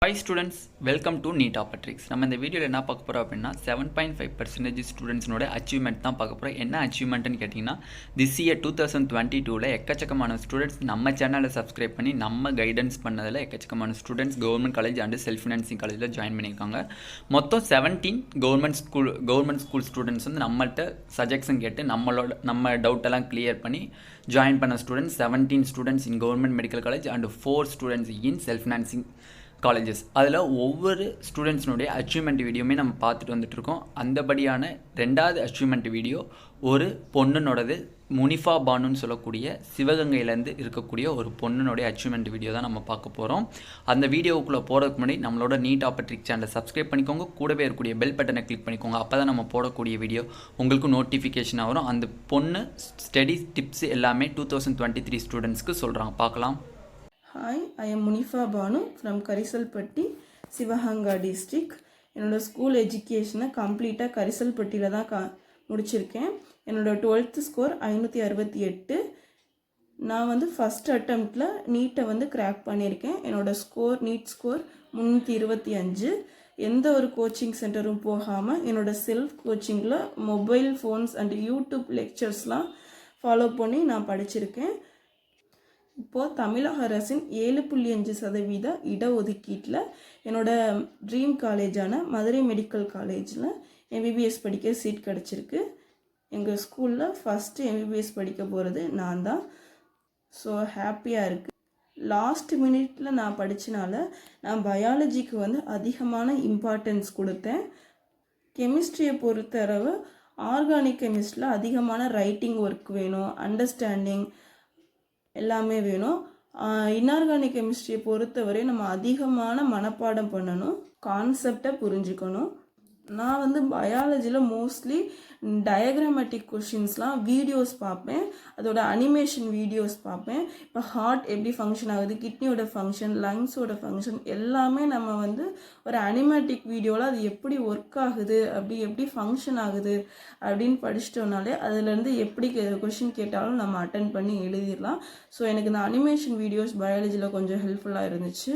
Hi students, welcome to Neet Tricks. நம்ம இந்த வீடியோவில் என்ன பார்க்க போகிறோம் அப்படின்னா 7.5% ஸ்டூடெண்ட்ஸ்னோட அச்சீவ்மெண்ட் தான் பார்க்க போகிறோம். என்ன அச்சீவ்மெண்ட்னு கேட்டிங்கன்னா திஸ் இயர் 2022ல் எக்கச்சக்கமான ஸ்டூடெண்ட்ஸ் நம்ம சேனலை சப்ஸ்கிரைப் பண்ணி நம்ம கைடன்ஸ் பண்ணதில் எக்கச்சக்கமான students government college and self financing காலேஜில் ஜாயின் பண்ணியிருக்காங்க. மொத்தம் 17 கவர்மெண்ட் ஸ்கூல் ஸ்டூடெண்ட்ஸ் வந்து நம்மள்கிட்ட சஜெக்ஷன் கேட்டு நம்ம டவுட்டெல்லாம் கிளியர் பண்ணி ஜாயின் பண்ண students 17 students in government medical college and 4 students in self financing colleges. அதில் ஒவ்வொரு ஸ்டூடெண்ட்ஸ்னுடைய அச்சீவ்மெண்ட் வீடியோமே நம்ம பார்த்துட்டு வந்துட்டுருக்கோம். அந்தபடியான ரெண்டாவது அச்சீவ்மெண்ட் வீடியோ ஒரு பொண்ணுனோடது, முனிஃபா பானுன்னு சொல்லக்கூடிய சிவகங்கையிலேருந்து இருக்கக்கூடிய ஒரு பொண்ணுனுடைய அச்சீவ்மெண்ட் வீடியோ தான் நம்ம பார்க்க போகிறோம். அந்த வீடியோவுக்குள்ளே போகிறதுக்கு முன்னாடி நம்மளோட நீட் ட்ரிக்ஸ் சேனலை சப்ஸ்கிரைப் பண்ணிக்கோங்க, கூடவே இருக்கக்கூடிய பெல் பட்டனை கிளிக் பண்ணிக்கோங்க. அப்போ தான் நம்ம போடக்கூடிய வீடியோ உங்களுக்கு நோட்டிஃபிகேஷன் வரும். அந்த பொண்ணு ஸ்டடி டிப்ஸ் எல்லாமே 2023 ஸ்டூடெண்ட்ஸ்க்கு சொல்கிறாங்க. பார்க்கலாம். Hi, I am Munifa Banu from Karisalpatti, Sivaganga district. என்னோட ஸ்கூல் எஜுகேஷனை கம்ப்ளீட்டாக கரிசல்பட்டியில் தான் முடிச்சிருக்கேன். என்னோட 12th ஸ்கோர் 568. நான் வந்து ஃபஸ்ட் அட்டம்ப்டில் நீட்டை வந்து கிராக் பண்ணியிருக்கேன். என்னோட நீட் ஸ்கோர் 325. எந்த ஒரு கோச்சிங் சென்டரும் போகாமல் என்னோட செல்ஃப் கோச்சிங்கில் மொபைல் ஃபோன்ஸ் அண்ட் யூடியூப் லெக்சர்ஸ்லாம் ஃபாலோ பண்ணி நான் படிச்சிருக்கேன். இப்போது தமிழக அரசின் 7.5% இடஒதுக்கீட்டில் என்னோடய ட்ரீம் காலேஜான மதுரை மெடிக்கல் காலேஜில் எம்பிபிஎஸ் படிக்க சீட் கிடச்சிருக்கு. எங்கள் ஸ்கூலில் ஃபஸ்ட்டு எம்பிபிஎஸ் படிக்க போகிறது நான் தான். ஸோ ஹாப்பியாக இருக்குது. லாஸ்ட் மினிட்ல நான் படித்தனால நான் பயாலஜிக்கு வந்து அதிகமான இம்பார்ட்டன்ஸ் கொடுத்தேன். கெமிஸ்ட்ரியை பொறுத்தளவு ஆர்கானிக் கெமிஸ்ட்ரியில் அதிகமான ரைட்டிங் ஒர்க் வேணும், அண்டர்ஸ்டாண்டிங் எல்லாமே வேணும். இன்ஆர்கானிக் கெமிஸ்ட்ரியை பொறுத்தவரை நம்ம அதிகமான மனப்பாடம் பண்ணணும், கான்செப்டை புரிஞ்சுக்கணும். நான் வந்து பயாலஜியில் மோஸ்ட்லி டயக்ராமேட்டிக் கொஷின்ஸ்லாம் வீடியோஸ் பார்ப்பேன், அதோட அனிமேஷன் வீடியோஸ் பார்ப்பேன். இப்போ ஹார்ட் எப்படி ஃபங்க்ஷன் ஆகுது, கிட்னியோட ஃபங்க்ஷன், லங்ஸோட ஃபங்க்ஷன் எல்லாமே நம்ம வந்து ஒரு அனிமேட்டிக் வீடியோவில் அது எப்படி ஒர்க் ஆகுது, எப்படி ஃபங்க்ஷன் ஆகுது அப்படின்னு படிச்சிட்டோம்னாலே அதுலேருந்து எப்படி கொஷின் கேட்டாலும் நம்ம அட்டன் பண்ணி எழுதிடலாம். ஸோ எனக்கு இந்த அனிமேஷன் வீடியோஸ் பயாலஜியில் கொஞ்சம் ஹெல்ப்ஃபுல்லாக இருந்துச்சு.